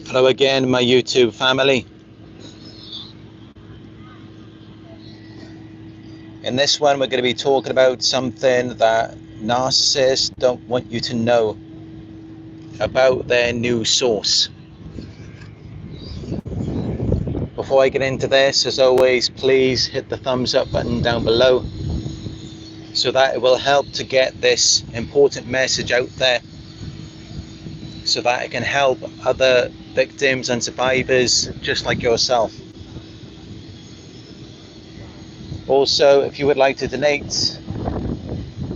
Hello again, my YouTube family. In this one, we're going to be talking about something that narcissists don't want you to know about their new source. Before I get into this, as always, please hit the thumbs up button down below so that it will help to get this important message out there, so that it can help other victims and survivors just like yourself. Also, if you would like to donate,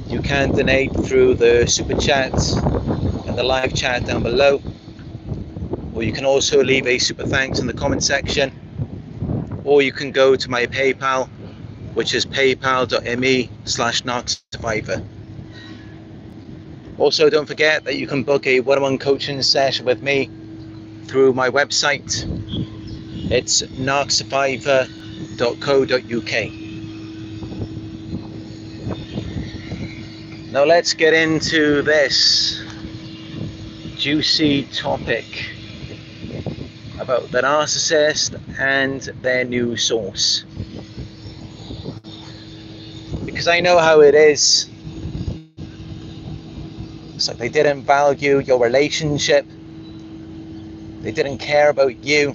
you can donate through the super chat and the live chat down below, or you can also leave a super thanks in the comment section, or you can go to my PayPal, which is paypal.me/Narc Survivor. Also, don't forget that you can book a one-on-one coaching session with me through my website. It's narcsurvivor.co.uk. Now let's get into this juicy topic about the narcissist and their new source. Because I know how it is. It's like they didn't value your relationship. They didn't care about you.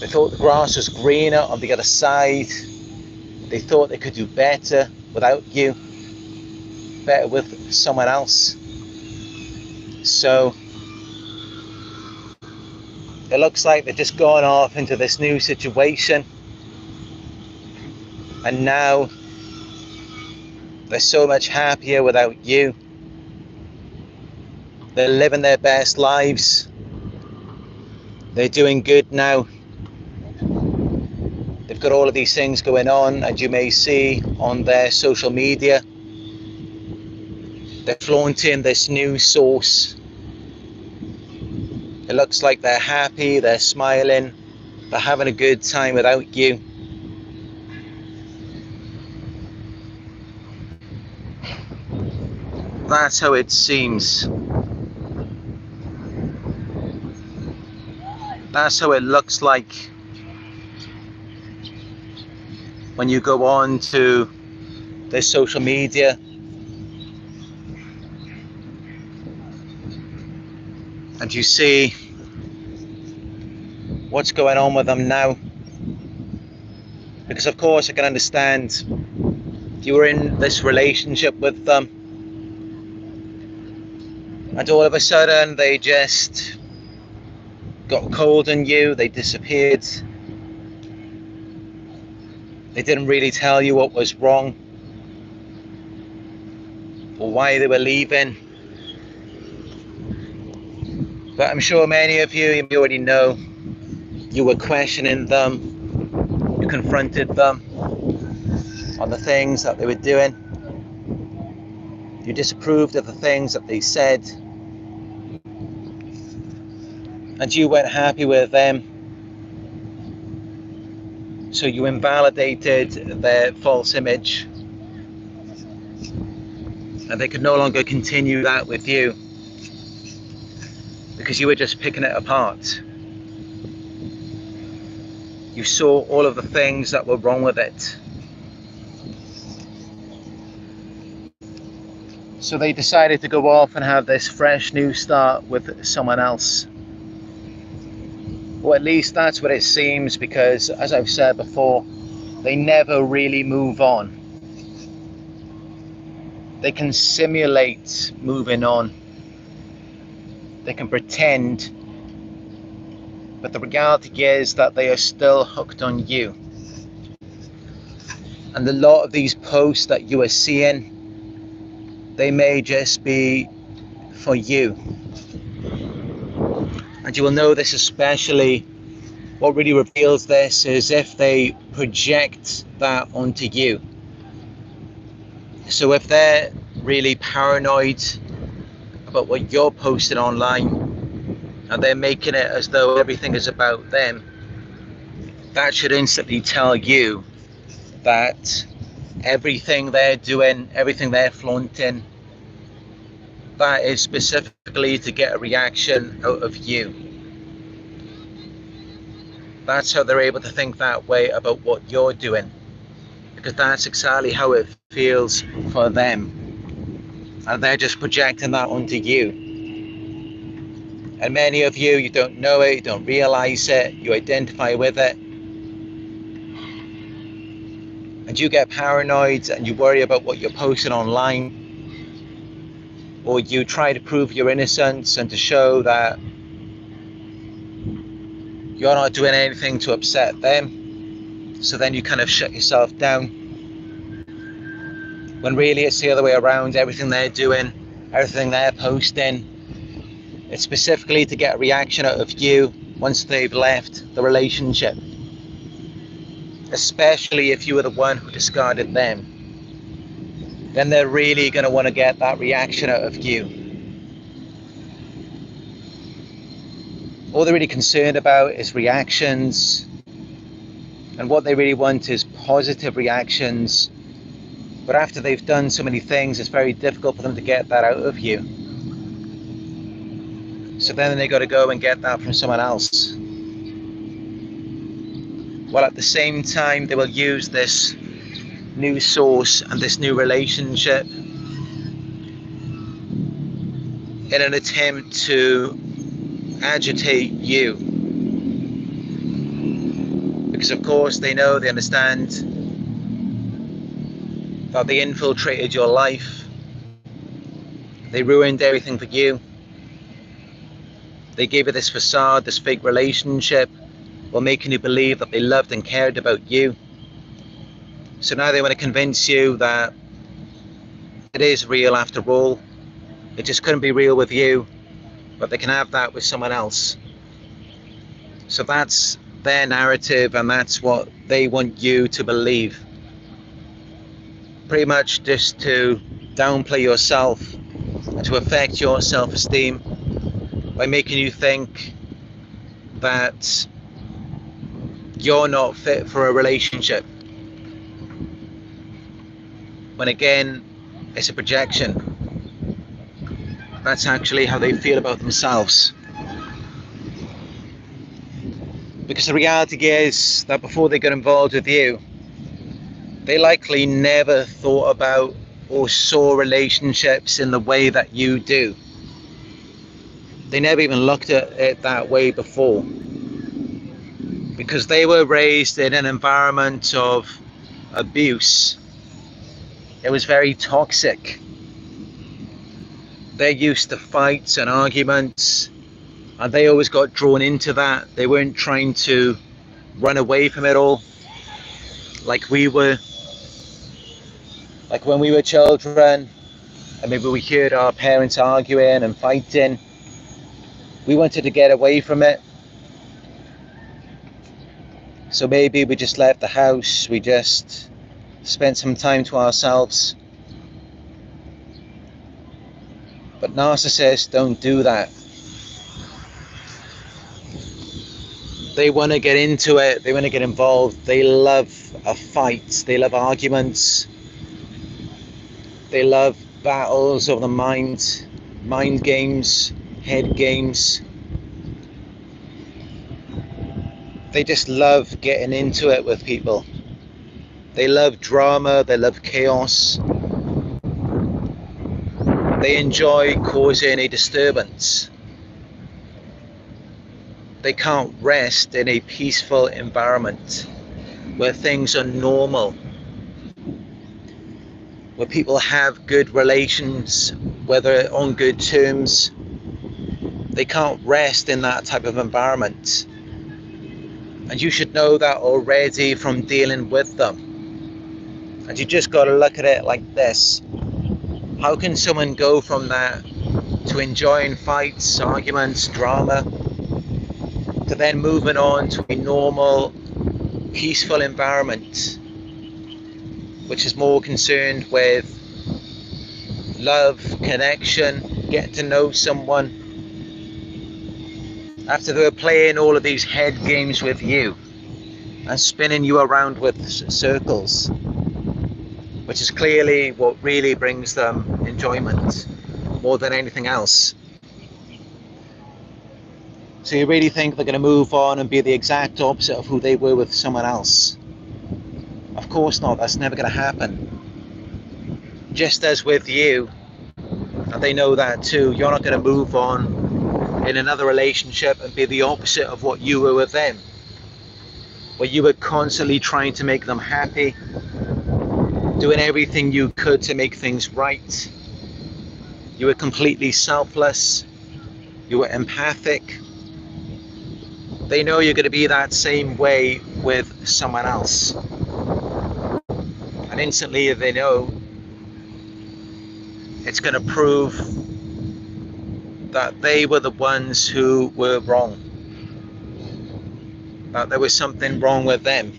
They thought the grass was greener on the other side. They thought they could do better without you, better with someone else. So it looks like they've just gone off into this new situation, and now they're so much happier without you. They're living their best lives. They're doing good now. They've got all of these things going on, and you may see on their social media, they're flaunting this new source. It looks like they're happy, they're smiling, they're having a good time without you. That's how it seems. That's how it looks like when you go on to their social media and you see what's going on with them now. Because of course I can understand, you were in this relationship with them and all of a sudden they just got cold on you, they disappeared. They didn't really tell you what was wrong or why they were leaving. But I'm sure many of you already know, you were questioning them, you confronted them on the things that they were doing. You disapproved of the things that they said, and you weren't happy with them. So you invalidated their false image, and they could no longer continue that with you because you were just picking it apart. You saw all of the things that were wrong with it. So they decided to go off and have this fresh new start with someone else. Or at least that's what it seems, because as I've said before, they never really move on. They can simulate moving on. They can pretend, but the reality is that they are still hooked on you. And a lot of these posts that you are seeing, they may just be for you. And you will know this especially, what really reveals this is if they project that onto you. So if they're really paranoid about what you're posting online and they're making it as though everything is about them, that should instantly tell you that everything they're doing, everything they're flaunting, that is specifically to get a reaction out of you. That's how they're able to think that way about what you're doing, because that's exactly how it feels for them, and they're just projecting that onto you. And many of you, you don't know it, you don't realize it, you identify with it, and you get paranoid and you worry about what you're posting online, or you try to prove your innocence and to show that you're not doing anything to upset them. So then you kind of shut yourself down, when really it's the other way around. Everything they're doing, everything they're posting, it's specifically to get a reaction out of you once they've left the relationship. Especially if you were the one who discarded them. Then they're really going to want to get that reaction out of you. All they're really concerned about is reactions. And what they really want is positive reactions. But after they've done so many things, it's very difficult for them to get that out of you. So then they got to go and get that from someone else. While at the same time, they will use this new source and this new relationship in an attempt to agitate you. Because of course they know, they understand that they infiltrated your life. They ruined everything for you. They gave you this facade, this fake relationship, while making you believe that they loved and cared about you. So now they want to convince you that it is real after all. It just couldn't be real with you, but they can have that with someone else. So that's their narrative, and that's what they want you to believe. Pretty much just to downplay yourself and to affect your self-esteem by making you think that you're not fit for a relationship, when again it's a projection. That's actually how they feel about themselves. Because the reality is that before they got involved with you, they likely never thought about or saw relationships in the way that you do. They never even looked at it that way before, because they were raised in an environment of abuse. It was very toxic. They're used to fights and arguments, and they always got drawn into that. They weren't trying to run away from it all like we were. Like when we were children and maybe we heard our parents arguing and fighting, we wanted to get away from it. So maybe we just left the house, we just spent some time to ourselves. But narcissists don't do that. They want to get into it, they want to get involved, they love a fight, they love arguments, they love battles of the mind games, head games. They just love getting into it with people. They love drama, they love chaos. They enjoy causing a disturbance. They can't rest in a peaceful environment where things are normal, where people have good relations, whether on good terms. They can't rest in that type of environment. And you should know that already from dealing with them. And you just got to look at it like this. How can someone go from that to enjoying fights, arguments, drama, to then moving on to a normal, peaceful environment, which is more concerned with love, connection, getting to know someone, after they were playing all of these head games with you and spinning you around with circles, which is clearly what really brings them enjoyment. more than anything else. So you really think they're going to move on and be the exact opposite of who they were with someone else? Of course not. That's never going to happen. Just as with you, and they know that too, you're not going to move on in another relationship and be the opposite of what you were with them, where you were constantly trying to make them happy, doing everything you could to make things right. You were completely selfless. You were empathic. They know you're going to be that same way with someone else. And instantly they know it's going to prove that they were the ones who were wrong, that there was something wrong with them.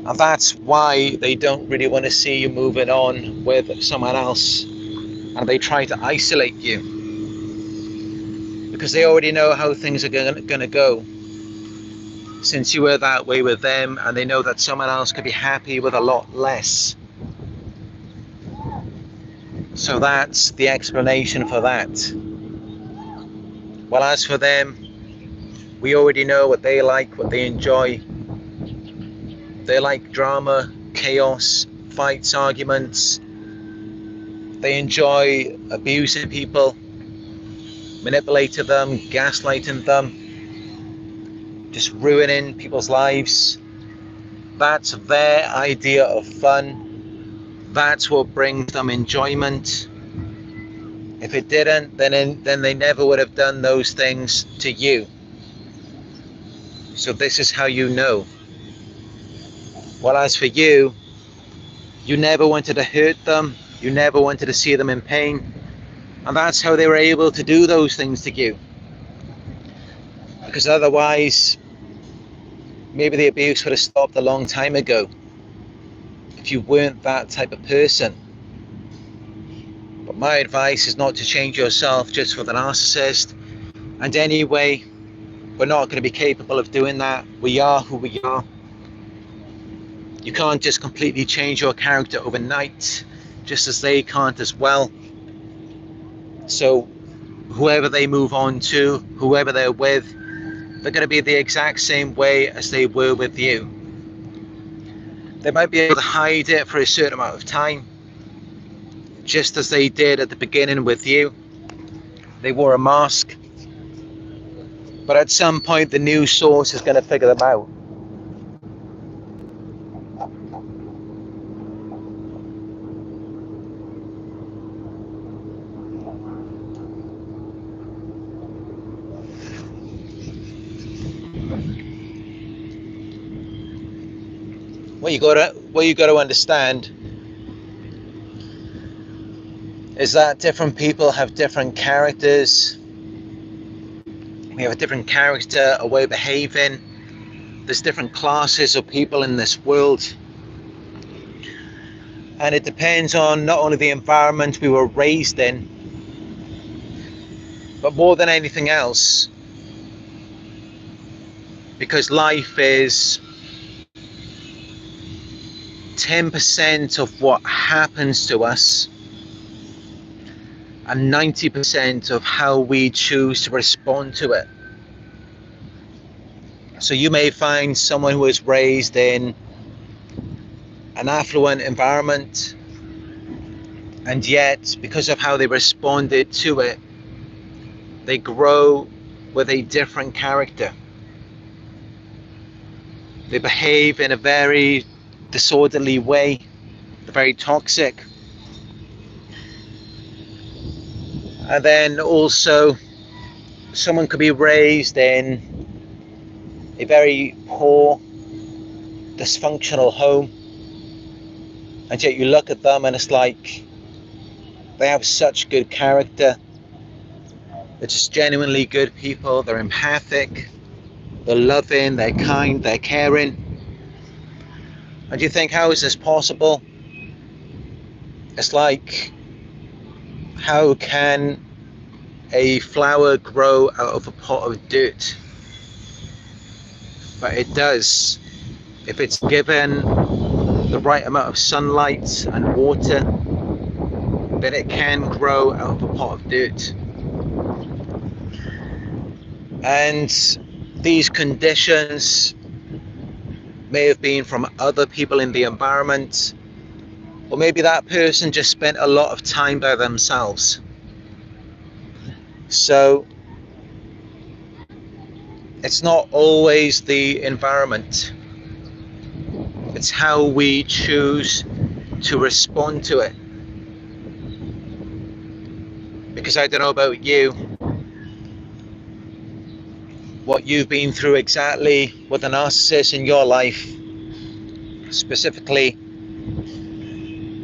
And that's why they don't really want to see you moving on with someone else, and they try to isolate you, because they already know how things are going to go, since you were that way with them, and they know that someone else could be happy with a lot less. So that's the explanation for that. Well, as for them, we already know what they like, what they enjoy. They like drama, chaos, fights, arguments. They enjoy abusing people, manipulating them, gaslighting them, just ruining people's lives. That's their idea of fun. That's what brings them enjoyment. If it didn't, then they never would have done those things to you. So this is how you know. Well, as for you, you never wanted to hurt them. You never wanted to see them in pain. And that's how they were able to do those things to you. Because otherwise, maybe the abuse would have stopped a long time ago, if you weren't that type of person. But my advice is not to change yourself just for the narcissist. And anyway, we're not going to be capable of doing that. We are who we are. You can't just completely change your character overnight, just as they can't as well. So whoever they move on to, whoever they're with, they're going to be the exact same way as they were with you. They might be able to hide it for a certain amount of time, just as they did at the beginning with you. They wore a mask. But at some point, the new source is going to figure them out. What you got to understand is that different people have different characters. We have a different character, a way of behaving. There's different classes of people in this world. And it depends on not only the environment we were raised in, but more than anything else, because life is 10% of what happens to us and 90% of how we choose to respond to it. So you may find someone who was raised in an affluent environment, and yet because of how they responded to it, they grow with a different character. They behave in a very disorderly way, very toxic. And then also, someone could be raised in a very poor, dysfunctional home, and yet you look at them and it's like they have such good character. They're just genuinely good people. They're empathic, they're loving, they're kind, they're caring. And you think, how is this possible? It's like, how can a flower grow out of a pot of dirt? But it does, if it's given the right amount of sunlight and water. then it can grow out of a pot of dirt. And these conditions may have been from other people in the environment, or maybe that person just spent a lot of time by themselves. So it's not always the environment, it's how we choose to respond to it. Because I don't know about you, what you've been through exactly with a narcissist in your life specifically,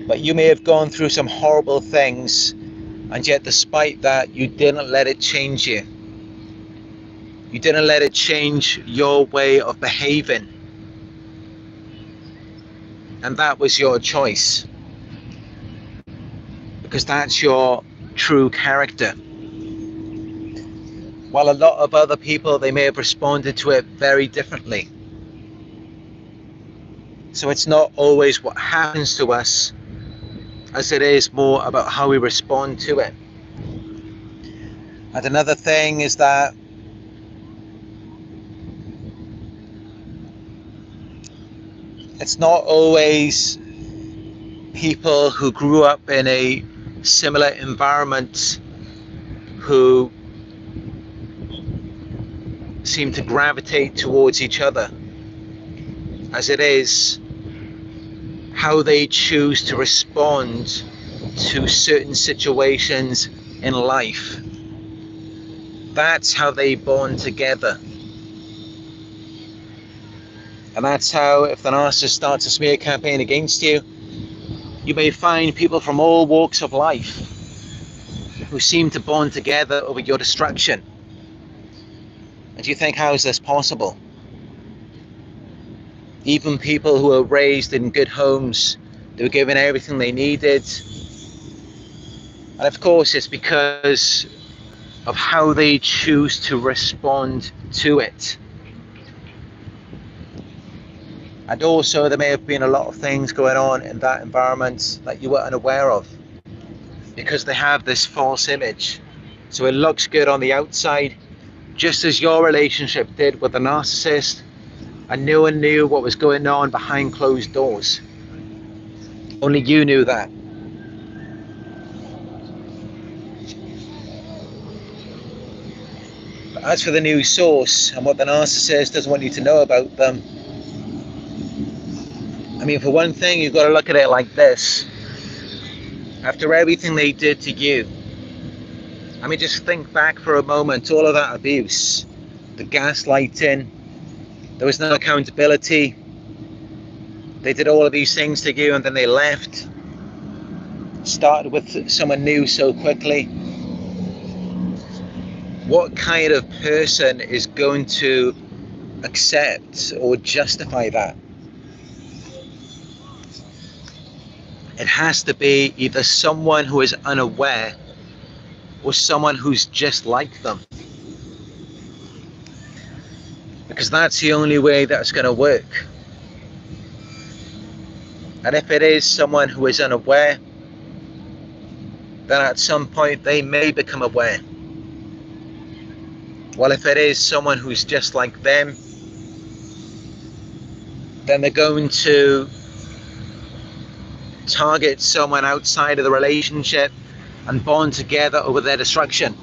but you may have gone through some horrible things, and yet despite that, you didn't let it change you. You didn't let it change your way of behaving. And that was your choice, because that's your true character. While a lot of other people, they may have responded to it very differently. So it's not always what happens to us, as it is more about how we respond to it. And another thing is that it's not always people who grew up in a similar environment who seem to gravitate towards each other, as it is how they choose to respond to certain situations in life. That's how they bond together. And that's how, if the narcissist starts a smear campaign against you, you may find people from all walks of life who seem to bond together over your destruction. And you think, how is this possible? Even people who were raised in good homes, they were given everything they needed. And of course, it's because of how they choose to respond to it. And also, there may have been a lot of things going on in that environment that you were unaware of, because they have this false image. So it looks good on the outside, just as your relationship did with the narcissist, and no one knew what was going on behind closed doors. Only you knew that. But as for the new source and what the narcissist doesn't want you to know about them, I mean, for one thing, you've got to look at it like this. After everything they did to you, I mean, just think back for a moment, all of that abuse, the gaslighting, there was no accountability. They did all of these things to you and then they left. Started with someone new so quickly. What kind of person is going to accept or justify that? It has to be either someone who is unaware or someone who's just like them. Because that's the only way that's going to work. And if it is someone who is unaware, then at some point they may become aware. Well, if it is someone who's just like them, then they're going to target someone outside of the relationship and bond together over their destruction.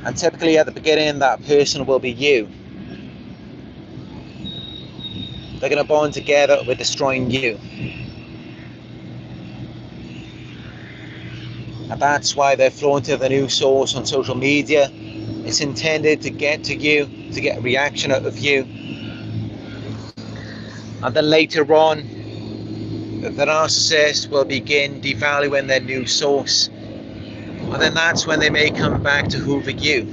And typically at the beginning, that person will be you. They're going to bond together with destroying you. And that's why they're flaunting the new source on social media. It's intended to get to you, to get a reaction out of you. And then later on, the narcissist will begin devaluing their new source. And then that's when they may come back to hoover you.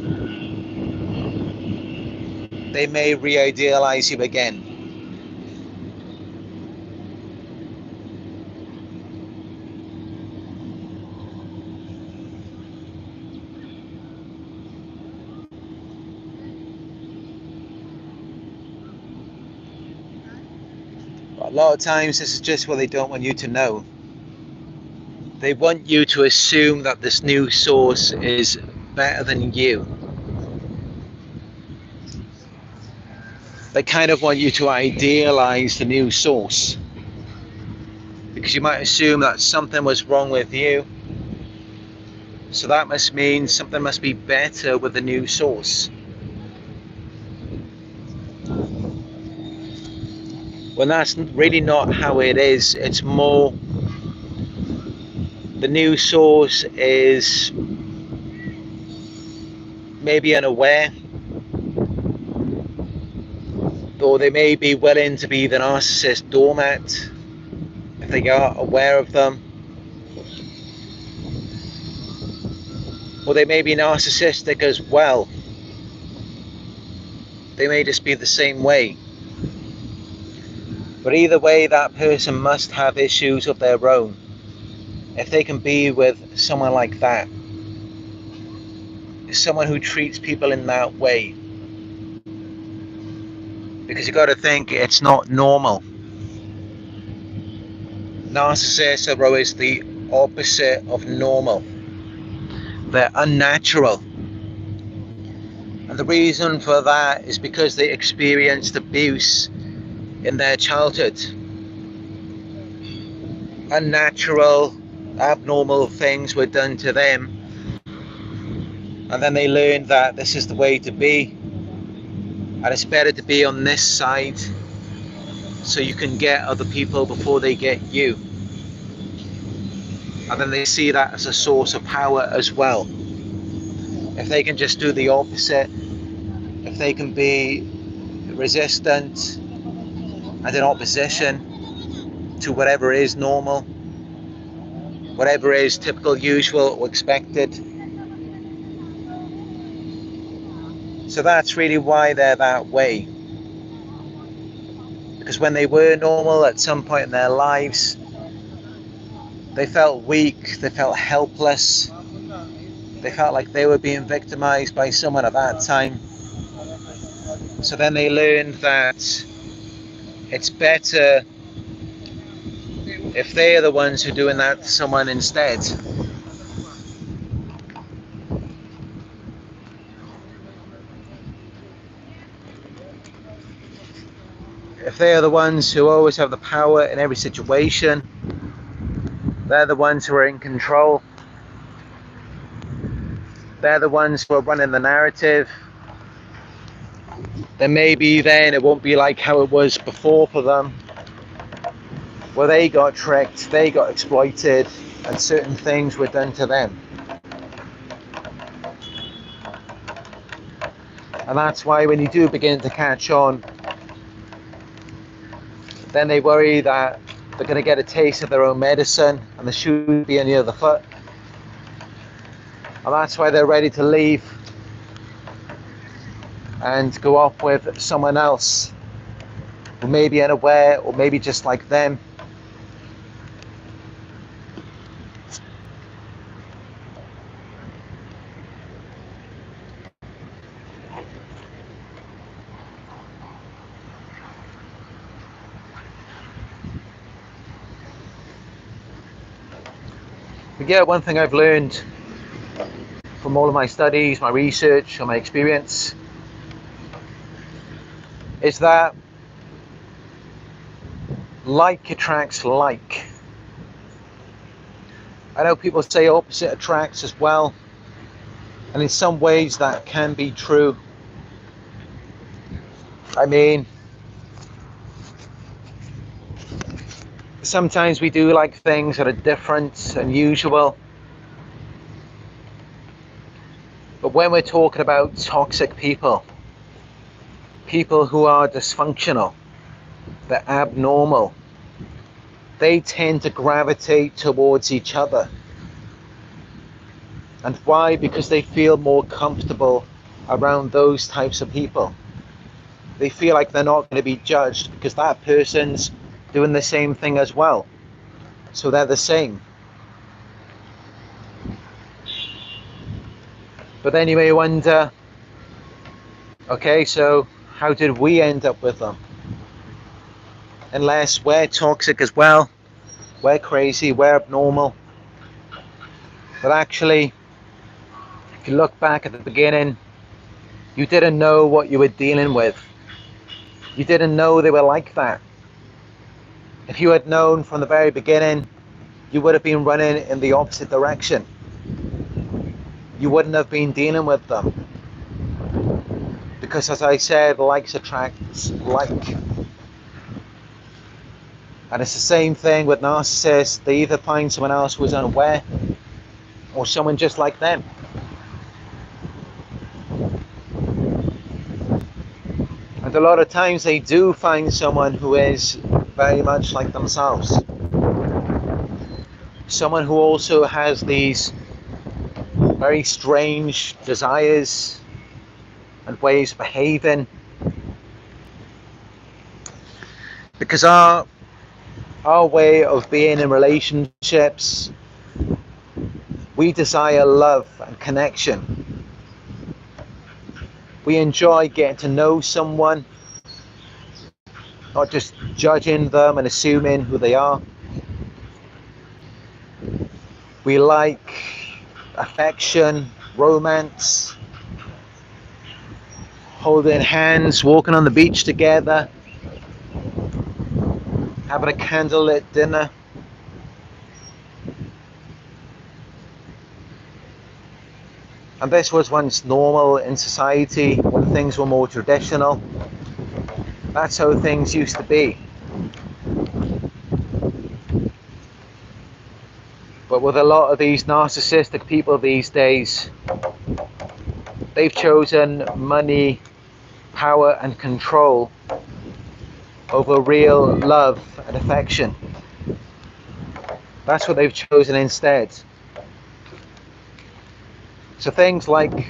They may re-idealize you again. But a lot of times this is just what they don't want you to know. They want you to assume that this new source is better than you. They kind of want you to idealize the new source, because you might assume that something was wrong with you, so that must mean something must be better with the new source. When that's really not how it is. It's more, the new source is maybe unaware, or they may be willing to be the narcissist doormat if they are aware of them, or they may be narcissistic as well. They may just be the same way. But either way, that person must have issues of their own if they can be with someone like that, someone who treats people in that way. Because you got to think, it's not normal. Narcissists are always the opposite of normal. They're unnatural. And the reason for that is because they experienced abuse in their childhood. Unnatural, abnormal things were done to them. And then they learned that this is the way to be. And it's better to be on this side so you can get other people before they get you. And then they see that as a source of power as well. If they can just do the opposite, if they can be resistant and in opposition to whatever is normal, whatever is typical, usual, or expected. So that's really why they're that way. Because when they were normal at some point in their lives, they felt weak, they felt helpless, they felt like they were being victimized by someone at that time. So then they learned that it's better if they are the ones who are doing that to someone instead. If they are the ones who always have the power in every situation, they're the ones who are in control. They're the ones who are running the narrative. Then maybe then it won't be like how it was before for them, where they got tricked, they got exploited, and certain things were done to them. And that's why when you do begin to catch on, then they worry that they're going to get a taste of their own medicine and the shoe will be on the other foot. And that's why they're ready to leave and go off with someone else who may be unaware or maybe just like them. But yeah, one thing I've learned from all of my studies, my research, and my experience is that like attracts like. I know people say opposite attracts as well, and in some ways that can be true. I mean, sometimes we do like things that are different, unusual. But when we're talking about toxic people, people who are dysfunctional, they're abnormal, they tend to gravitate towards each other. And why? Because they feel more comfortable around those types of people. They feel like they're not going to be judged because that person's doing the same thing as well. So they're the same. But then you may wonder, okay, so how did we end up with them? Unless we're toxic as well, we're crazy, we're abnormal, But actually, if you look back at the beginning, you didn't know what you were dealing with. You didn't know they were like that. If you had known from the very beginning, you would have been running in the opposite direction. You wouldn't have been dealing with them. Because as I said, likes attracts like. And it's the same thing with narcissists. They either find someone else who is unaware or someone just like them. And a lot of times they do find someone who is very much like themselves. Someone who also has these very strange desires and ways of behaving. Because our way of being in relationships, we desire love and connection. We enjoy getting to know someone, not just judging them and assuming who they are. We like affection, romance, holding hands, walking on the beach together, having a candlelit dinner. And this was once normal in society when things were more traditional. That's how things used to be. But with a lot of these narcissistic people these days, they've chosen money, power and control over real love and affection. That's what they've chosen instead. So things like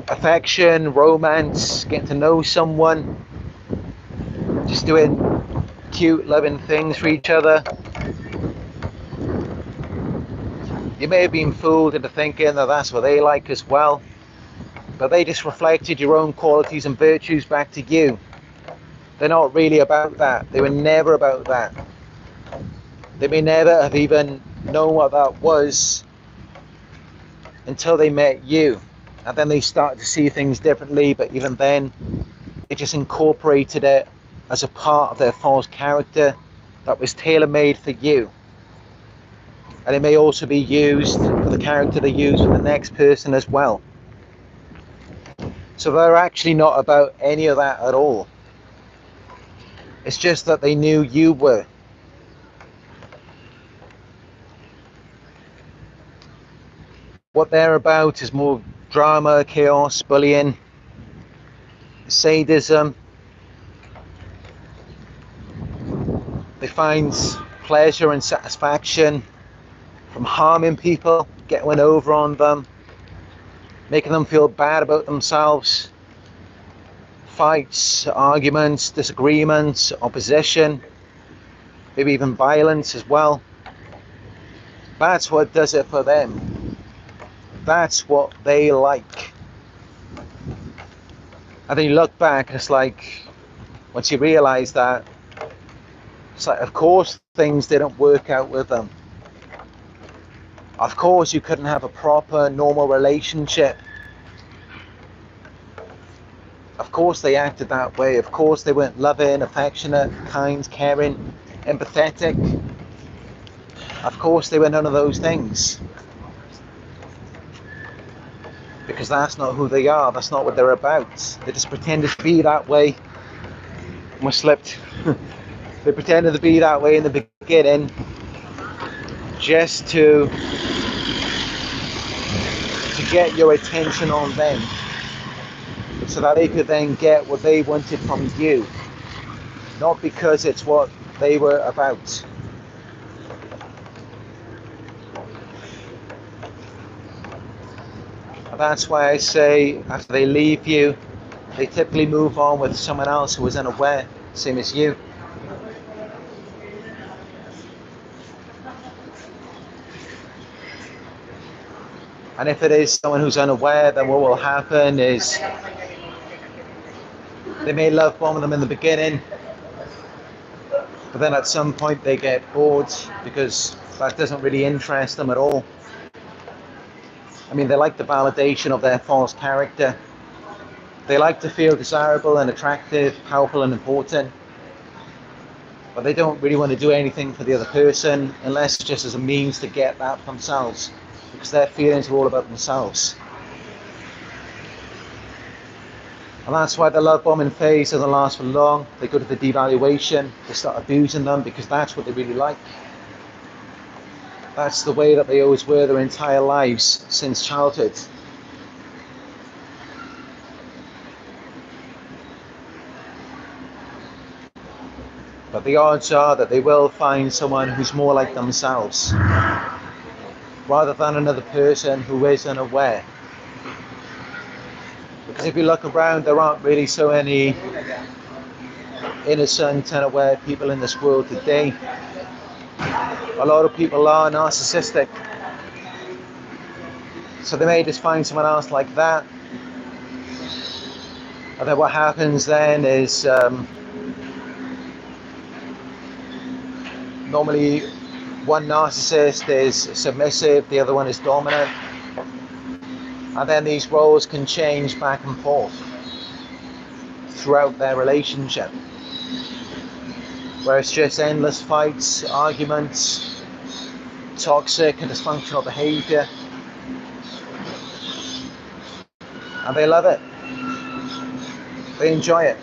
affection, romance, getting to know someone, just doing cute, loving things for each other. You may have been fooled into thinking that that's what they like as well, but they just reflected your own qualities and virtues back to you. They're not really about that. They were never about that. They may never have even known what that was until they met you, and then they started to see things differently. But even then, they just incorporated it as a part of their false character that was tailor-made for you. And it may also be used for the character they use for the next person as well. So they're actually not about any of that at all. It's just that they knew you were. What they're about is more drama, chaos, bullying, sadism. They find pleasure and satisfaction from harming people, getting one over on them, making them feel bad about themselves. Fights, arguments, disagreements, opposition, maybe even violence as well. That's what does it for them. That's what they like. And then you look back and it's like, once you realize that, it's like, of course things didn't work out with them. Of course you couldn't have a proper, normal relationship. Of course they acted that way. Of course they weren't loving, affectionate, kind, caring, empathetic. Of course they were none of those things. Because that's not who they are. That's not what they're about. They just pretended to be that way. I slipped. They pretended to be that way in the beginning just to get your attention on them, so that they could then get what they wanted from you, not because it's what they were about. And that's why I say, after they leave you, they typically move on with someone else who is unaware, same as you. And if it is someone who's unaware, then what will happen is they may love bomb them in the beginning, but then at some point they get bored because that doesn't really interest them at all. I mean, they like the validation of their false character. They like to feel desirable and attractive, powerful and important, but they don't really want to do anything for the other person unless it's just as a means to get that for themselves, because their feelings are all about themselves. And that's why the love bombing phase doesn't last for long. They go to the devaluation, they start abusing them because that's what they really like. That's the way that they always were their entire lives since childhood. But the odds are that they will find someone who's more like themselves, rather than another person who is unaware. Because if you look around, there aren't really so many innocent and aware people in this world today. A lot of people are narcissistic. So they may just find someone else like that. And then what happens then is normally one narcissist is submissive, the other one is dominant. And then these roles can change back and forth throughout their relationship, where it's just endless fights, arguments, toxic and dysfunctional behavior. And they love it. They enjoy it.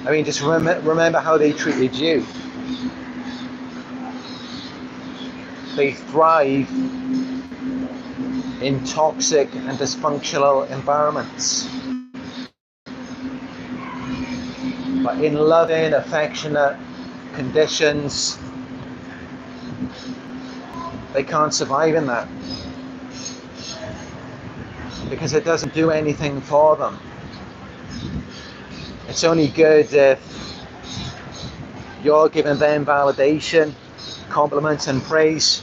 I mean, just remember how they treated you. They thrive in toxic and dysfunctional environments. But in loving, affectionate conditions, they can't survive in that, because it doesn't do anything for them. It's only good if you're giving them validation, compliments and praise.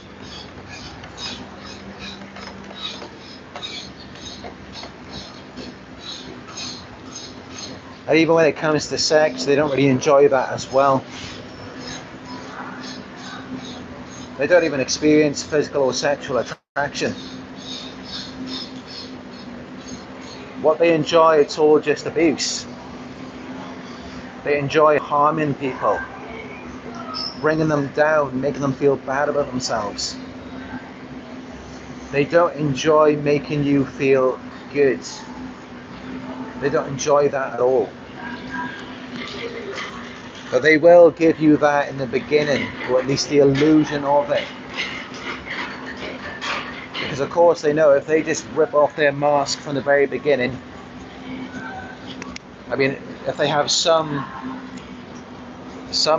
And even when it comes to sex, they don't really enjoy that as well. They don't even experience physical or sexual attraction. What they enjoy, it's all just abuse. They enjoy harming people, bringing them down, making them feel bad about themselves. They don't enjoy making you feel good. They don't enjoy that at all. But they will give you that in the beginning, or at least the illusion of it. Because of course they know if they just rip off their mask from the very beginning, I mean, if they have some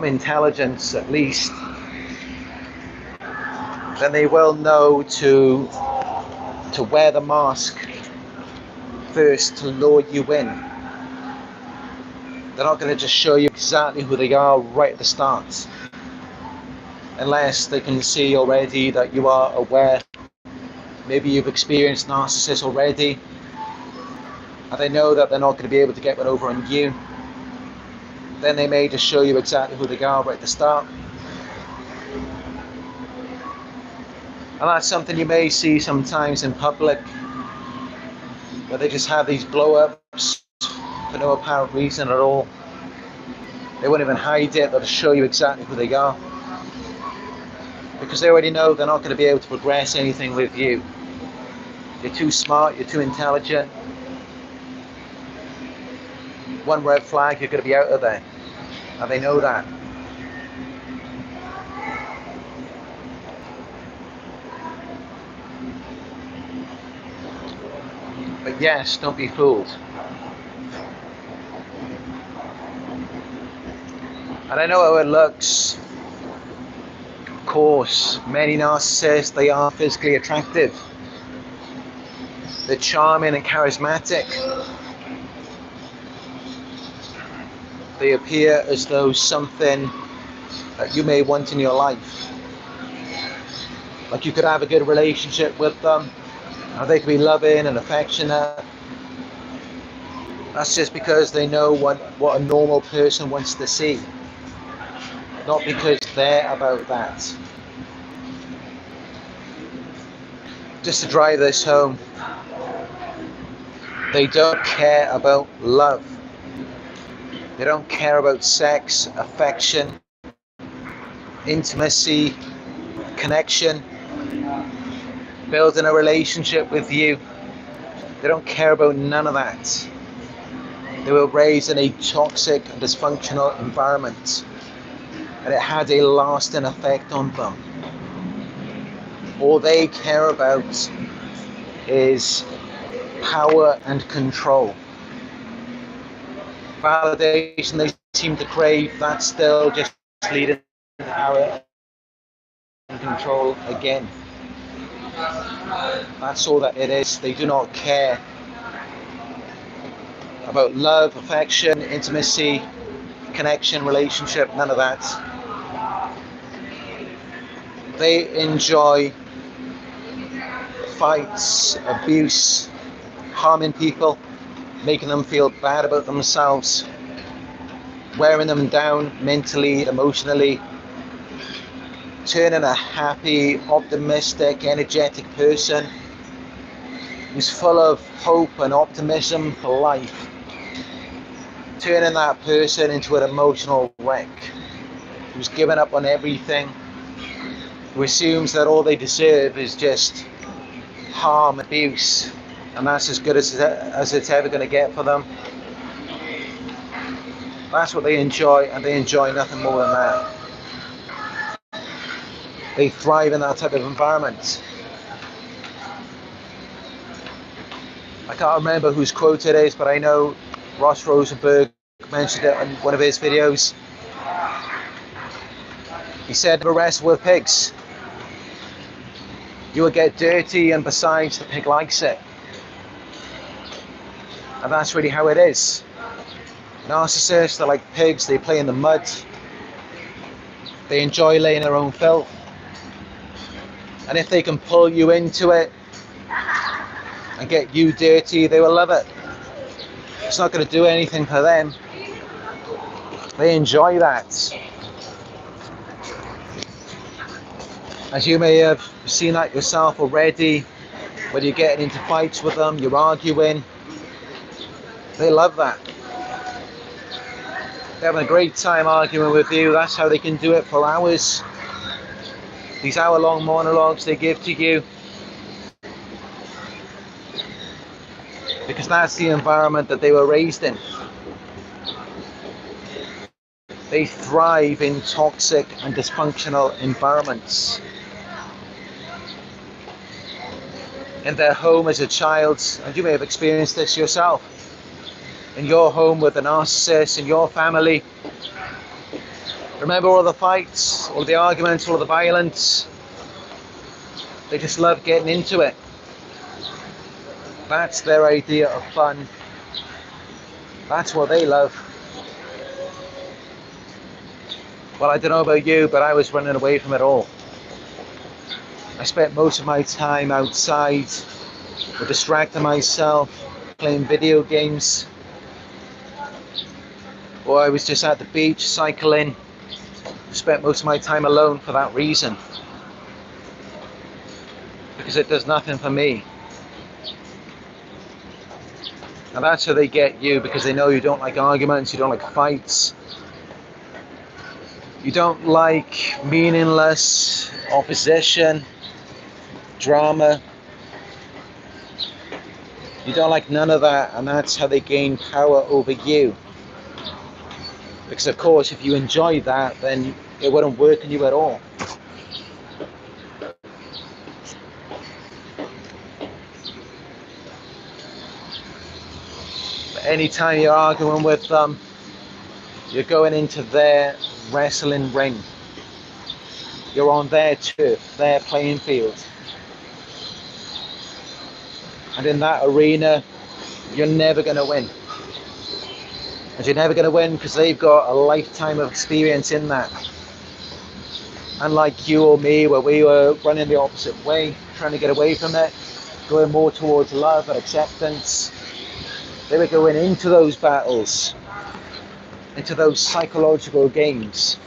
intelligence at least, then they will know to wear the mask first to lure you in. They're not going to just show you exactly who they are right at the start, unless they can see already that you are aware. Maybe you've experienced narcissists already, and they know that they're not going to be able to get one over on you. Then they may just show you exactly who they are right at the start. And that's something you may see sometimes in public, where they just have these blow-ups for no apparent reason at all. They won't even hide it, they'll just show you exactly who they are. Because they already know they're not going to be able to progress anything with you. You're too smart, you're too intelligent. One red flag, you're going to be out of there. And they know that. But yes, don't be fooled. And I know how it looks. Of course, many narcissists, they are physically attractive. They're charming and charismatic. They appear as though something that you may want in your life. Like you could have a good relationship with them, or they could be loving and affectionate. That's just because they know what a normal person wants to see. Not because they're about that. just to drive this home, they don't care about love. They don't care about sex, affection, intimacy, connection, building a relationship with you. They don't care about none of that. They were raised in a toxic and dysfunctional environment, and it had a lasting effect on them. All they care about is power and control. Validation they seem to crave, that's still just leading to power and control again. That's all that it is. They do not care about love, affection, intimacy, connection, relationship, none of that. They enjoy fights, abuse, harming people, making them feel bad about themselves, wearing them down mentally, emotionally, turning a happy, optimistic, energetic person who's full of hope and optimism for life, turning that person into an emotional wreck, who's given up on everything, who assumes that all they deserve is just harm, abuse, and that's as good as it's ever going to get for them. That's what they enjoy, and they enjoy nothing more than that. They thrive in that type of environment. I can't remember whose quote it is, but I know Ross Rosenberg mentioned it in one of his videos. He said, never wrestle with pigs. You will get dirty, and besides, the pig likes it. And that's really how it is. Narcissists are like pigs. They play in the mud. They enjoy laying their own filth. And if they can pull you into it and get you dirty, they will love it. It's not going to do anything for them. They enjoy that. As you may have seen that yourself already, when you're getting into fights with them, you're arguing, they love that. They're having a great time arguing with you. That's how they can do it for hours. These hour-long monologues they give to you, because that's the environment that they were raised in. They thrive in toxic and dysfunctional environments. In their home as a child, and you may have experienced this yourself, in your home with a narcissist, in your family, remember all the fights, all the arguments, all the violence. They just love getting into it. That's their idea of fun. That's what they love. Well, I don't know about you, but I was running away from it all. I spent most of my time outside, or distracting myself, playing video games, or I was just at the beach cycling. Spent most of my time alone for that reason, because it does nothing for me. And that's how they get you, because they know you don't like arguments, you don't like fights, you don't like meaningless opposition, drama. You don't like none of that, and that's how they gain power over you. Because of course, if you enjoy that, then it wouldn't work on you at all. But anytime you're arguing with them, you're going into their wrestling ring. You're on their turf, their playing field. And in that arena, you're never going to win. And you're never going to win because they've got a lifetime of experience in that. Unlike you or me, where we were running the opposite way, trying to get away from it, going more towards love and acceptance. They were going into those battles, into those psychological games.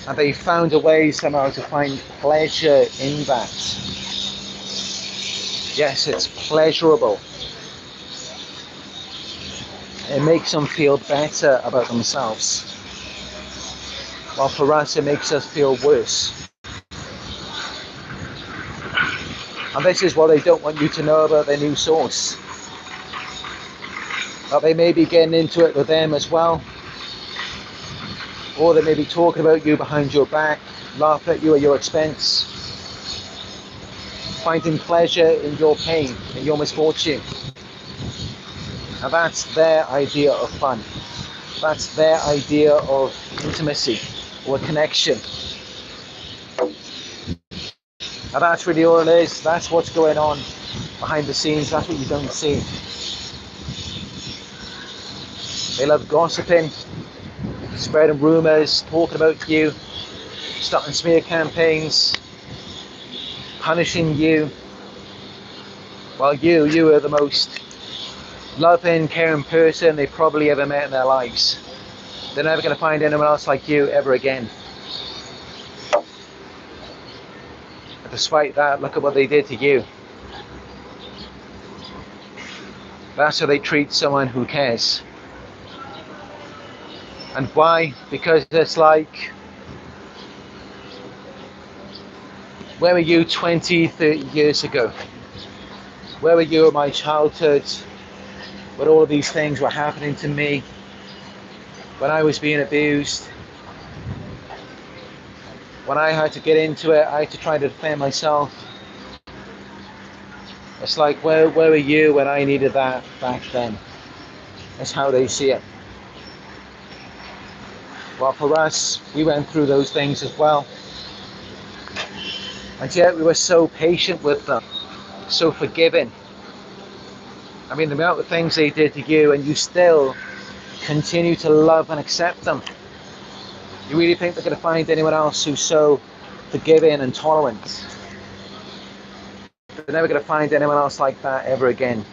And they found a way somehow to find pleasure in that. Yes, it's pleasurable. It makes them feel better about themselves. While for us, it makes us feel worse. And this is what they don't want you to know about their new source. That they may be getting into it with them as well. Or they may be talking about you behind your back, laughing at you at your expense, finding pleasure in your pain, in your misfortune. And that's their idea of fun. That's their idea of intimacy or connection. And that's really all it is. That's what's going on behind the scenes. That's what you don't see. They love gossiping, spreading rumours, talking about you, starting smear campaigns, punishing you. While you are the most loving, caring person they probably ever met in their lives. They're never going to find anyone else like you ever again. But despite that, look at what they did to you. That's how they treat someone who cares. And why? Because it's like, where were you 20, 30 years ago? Where were you in my childhood when all of these things were happening to me? When I was being abused? When I had to get into it, I had to try to defend myself. It's like, where were you when I needed that back then? That's how they see it. Well, for us, we went through those things as well. And yet we were so patient with them, so forgiving. I mean, the amount of things they did to you, and you still continue to love and accept them. You really think they're going to find anyone else who's so forgiving and tolerant? They're never going to find anyone else like that ever again.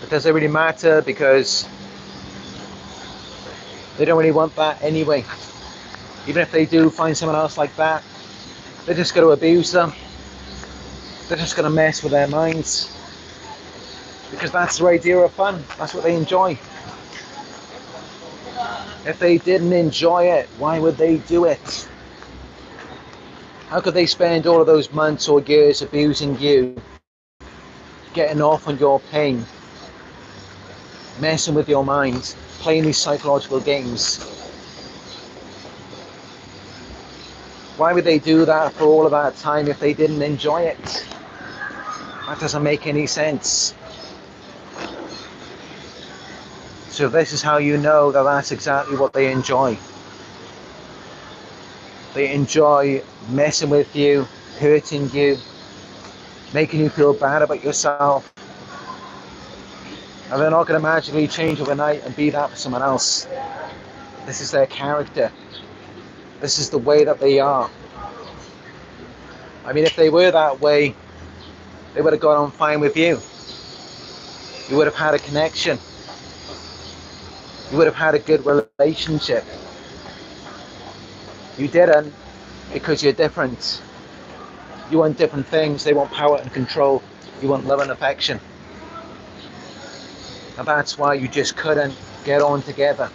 It doesn't really matter because they don't really want that anyway. Even if they do find someone else like that, they're just going to abuse them. They're just going to mess with their minds. Because that's their idea of fun. That's what they enjoy. If they didn't enjoy it, why would they do it? How could they spend all of those months or years abusing you, getting off on your pain, messing with your mind, playing these psychological games? Why would they do that for all of that time if they didn't enjoy it? That doesn't make any sense. So this is how you know that that's exactly what they enjoy. They enjoy messing with you, hurting you, making you feel bad about yourself. And they're not going to magically change overnight and be that for someone else. This is their character. This is the way that they are. I mean, if they were that way, they would have gone on fine with you. You would have had a connection. You would have had a good relationship. You didn't because you're different. You want different things. They want power and control. You want love and affection. And that's why you just couldn't get on together.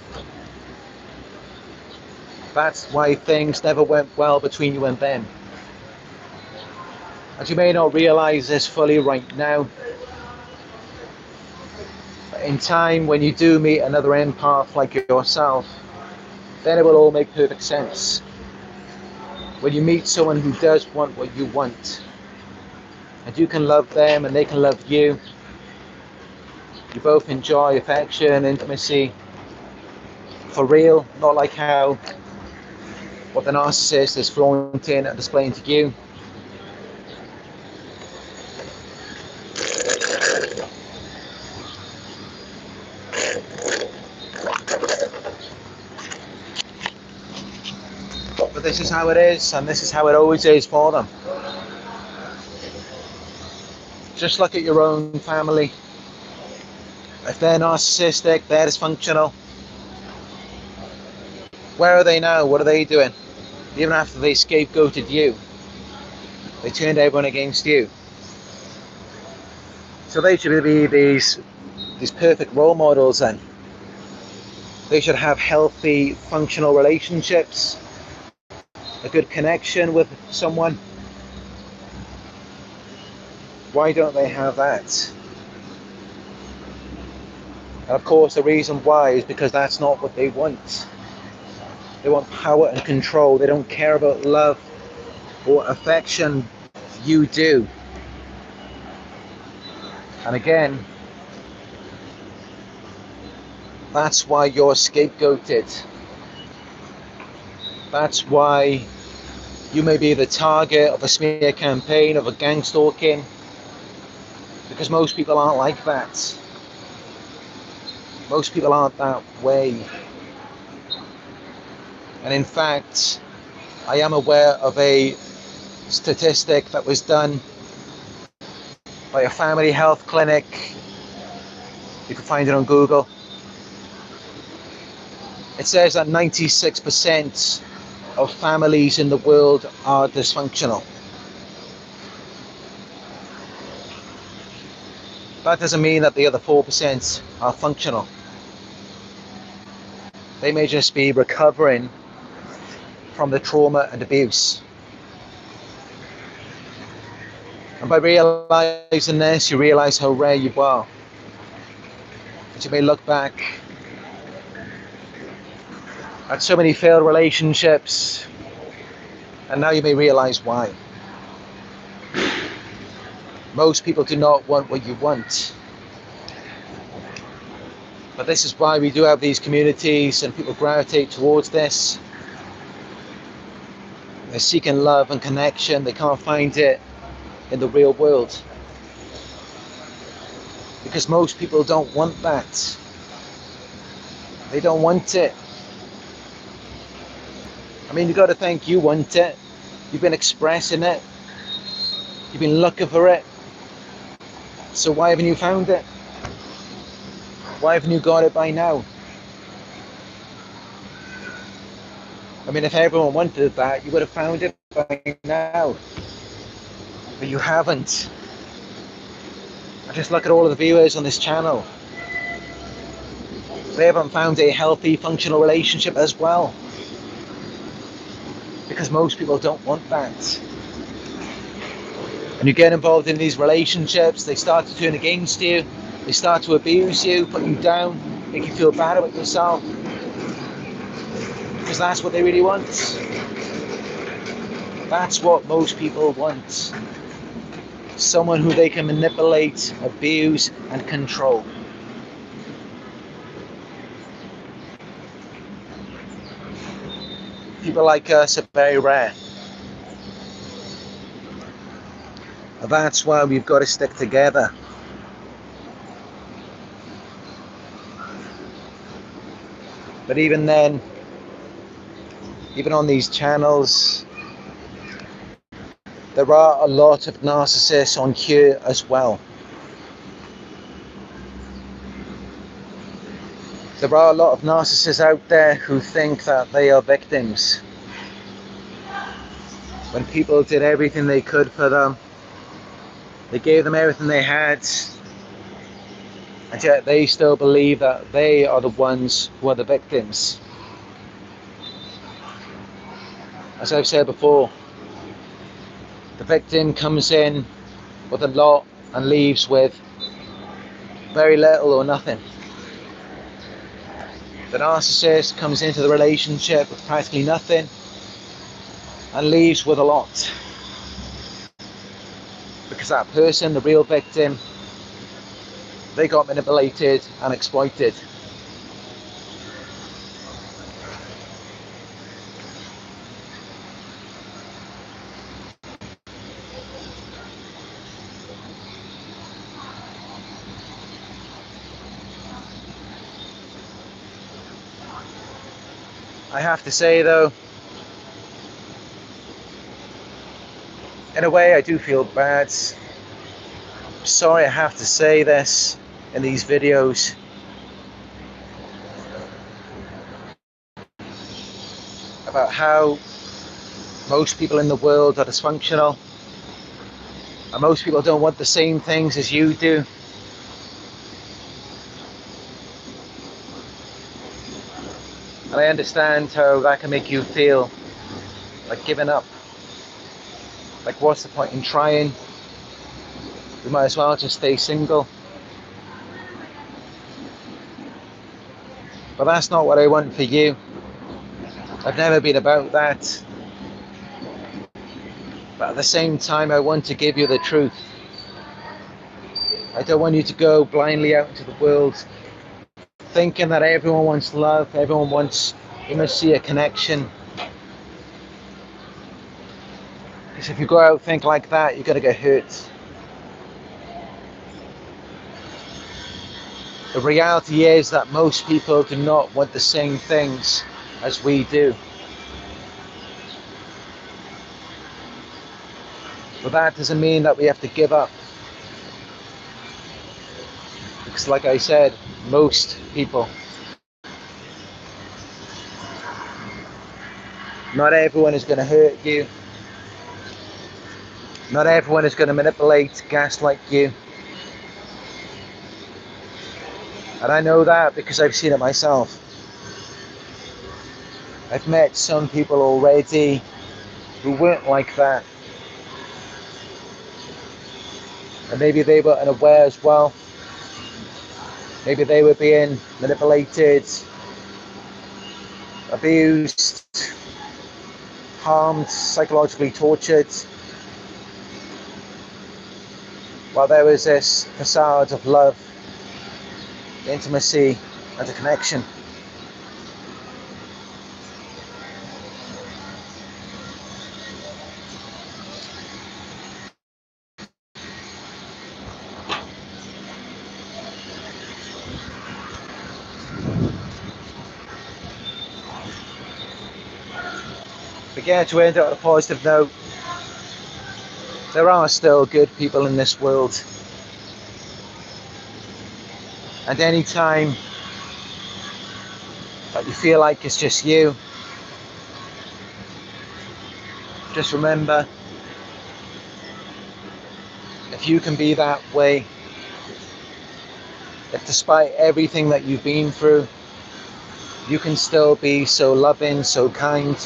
That's why things never went well between you and them. And you may not realize this fully right now. But in time, when you do meet another empath like yourself, then it will all make perfect sense. When you meet someone who does want what you want, and you can love them and they can love you, you both enjoy affection, intimacy, for real, not like how what the narcissist is flaunting and displaying to you. But this is how it is, and this is how it always is for them. Just look at your own family. If they're narcissistic, they're dysfunctional, where are they now? What are they doing? Even after they scapegoated you, they turned everyone against you. So they should be these perfect role models then. They should have healthy, functional relationships, a good connection with someone. Why don't they have that? And of course, the reason why is because that's not what they want. They want power and control. They don't care about love or affection. You do. And again, that's why you're scapegoated. That's why you may be the target of a smear campaign, of a gang stalking, because most people aren't like that. Most people aren't that way. And in fact, I am aware of a statistic that was done by a family health clinic. You can find it on Google. It says that 96% of families in the world are dysfunctional. That doesn't mean that the other 4% are functional. They may just be recovering from the trauma and abuse. And by realizing this, you realize how rare you are. And you may look back at so many failed relationships, and now you may realize why. Most people do not want what you want. But this is why we do have these communities and people gravitate towards this. They're seeking love and connection. They can't find it in the real world. Because most people don't want that. They don't want it. I mean, you've got to think you want it. You've been expressing it. You've been looking for it. So why haven't you found it? Why haven't you got it by now? I mean, if everyone wanted that, you would have found it by now. But you haven't. I just look at all of the viewers on this channel. They haven't found a healthy, functional relationship as well. Because most people don't want that. And you get involved in these relationships, they start to turn against you, they start to abuse you, put you down, make you feel bad about yourself. Because that's what they really want. That's what most people want. Someone who they can manipulate, abuse, and control. People like us are very rare. And that's why we've got to stick together. But even then, even on these channels, there are a lot of narcissists on here as well. There are a lot of narcissists out there who think that they are victims. When people did everything they could for them, they gave them everything they had, and yet they still believe that they are the ones who are the victims. As I've said before, the victim comes in with a lot and leaves with very little or nothing. The narcissist comes into the relationship with practically nothing and leaves with a lot. Because that person, the real victim, they got manipulated and exploited. I have to say though, in a way I do feel bad. sorry I have to say this in these videos, about how most people in the world are dysfunctional, and most people don't want the same things as you do. And I understand how that can make you feel like giving up. Like, what's the point in trying? We might as well just stay single. But that's not what I want for you. I've never been about that. But at the same time, I want to give you the truth. I don't want you to go blindly out into the world thinking that everyone wants love, everyone wants intimacy, a connection. Because if you go out think like that, you're going to get hurt. The reality is that most people do not want the same things as we do. But that doesn't mean that we have to give up. Because like I said, most people, not everyone is going to hurt you. Not everyone is going to manipulate, gaslight you. And I know that because I've seen it myself. I've met some people already who weren't like that. And maybe they were unaware as well. Maybe they were being manipulated, abused, harmed, psychologically tortured, while there was this facade of love, intimacy, and a connection. Again, to end on a positive note, there are still good people in this world. And any time that you feel like it's just you, just remember, if you can be that way, if despite everything that you've been through, you can still be so loving, so kind,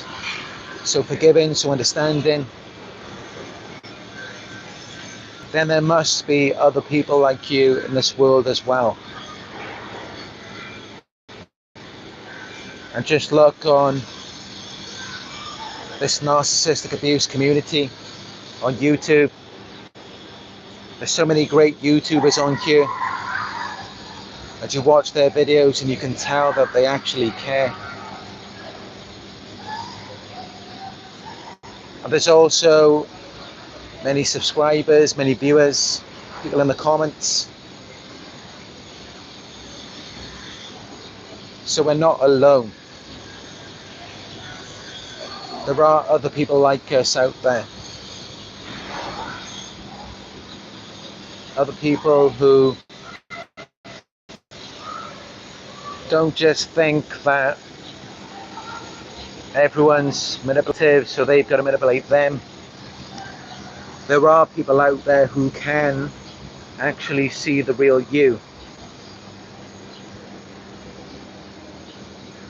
so forgiving, so understanding, then there must be other people like you in this world as well. And just look on this narcissistic abuse community on YouTube. There's so many great YouTubers on here that you watch their videos and you can tell that they actually care. And there's also many subscribers, many viewers, people in the comments. So we're not alone. There are other people like us out there. Other people who don't just think that everyone's manipulative, so they've got to manipulate them. There are people out there who can actually see the real you.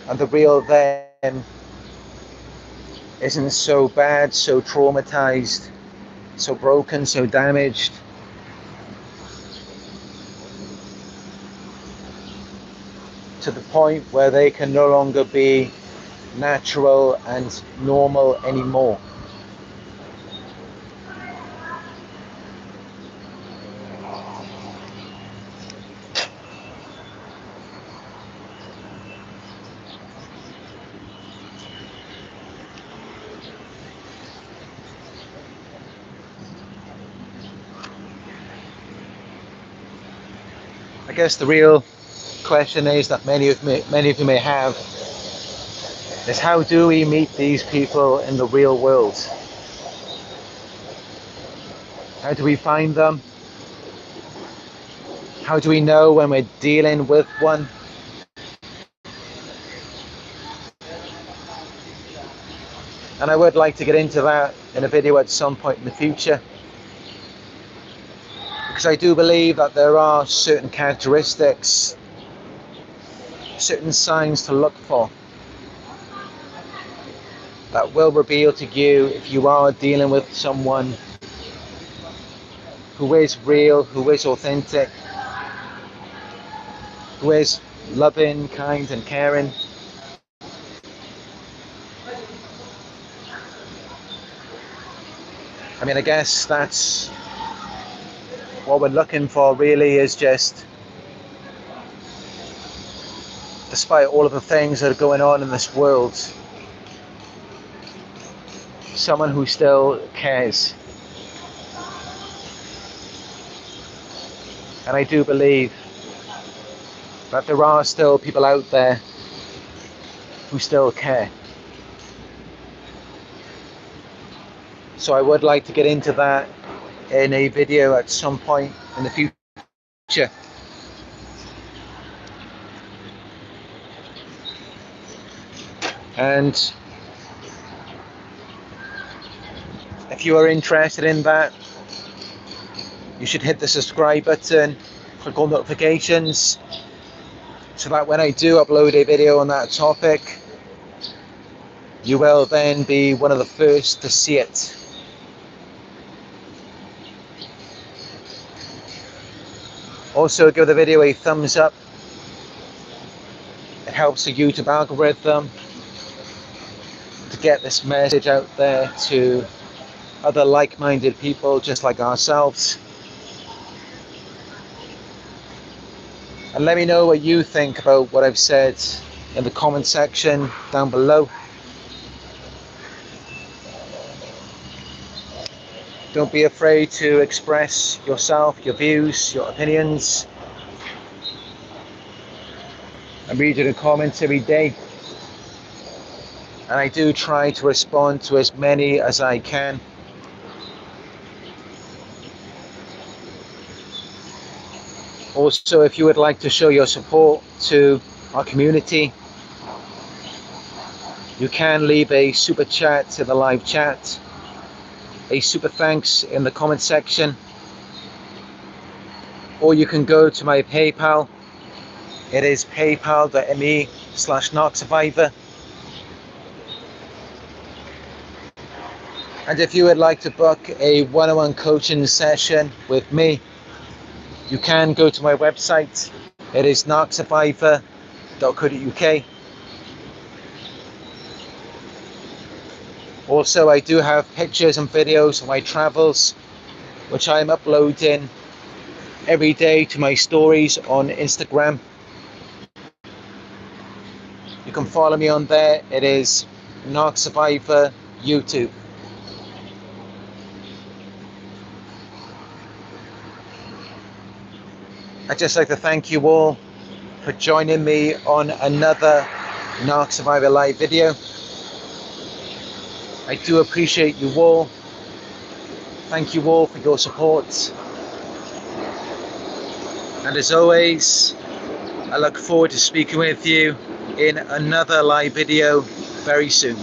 And the real them isn't so bad, so traumatized, so broken, so damaged. To the point where they can no longer be natural and normal anymore. I guess the real question is that many of you may have is, how do we meet these people in the real world? How do we find them? How do we know when we're dealing with one? And I would like to get into that in a video at some point in the future, because I do believe that there are certain characteristics, certain signs to look for that will reveal to you if you are dealing with someone who is real, who is authentic, who is loving, kind and caring. I mean, I guess that's what we're looking for, really, is just, despite all of the things that are going on in this world, someone who still cares. And I do believe that there are still people out there who still care. So I would like to get into that in a video at some point in the future. And if you are interested in that, you should hit the subscribe button, click on notifications, so that when I do upload a video on that topic, you will then be one of the first to see it. Also, give the video a thumbs up. It helps the YouTube algorithm to get this message out there to other like-minded people just like ourselves. And let me know what you think about what I've said in the comment section down below. Don't be afraid to express yourself, your views, your opinions. I'm reading the comments every day, and I do try to respond to as many as I can. Also, if you would like to show your support to our community, you can leave a super chat in the live chat, a super thanks in the comment section, or you can go to my PayPal. It is paypal.me/Narc Survivor. And if you would like to book a one-on-one coaching session with me, you can go to my website. It is narcsurvivor.co.uk. Also, I do have pictures and videos of my travels, which I am uploading every day to my stories on Instagram. You can follow me on there. It is Narc Survivor YouTube. I'd just like to thank you all for joining me on another Narc Survivor live video. I do appreciate you all. Thank you all for your support. And as always, I look forward to speaking with you in another live video very soon.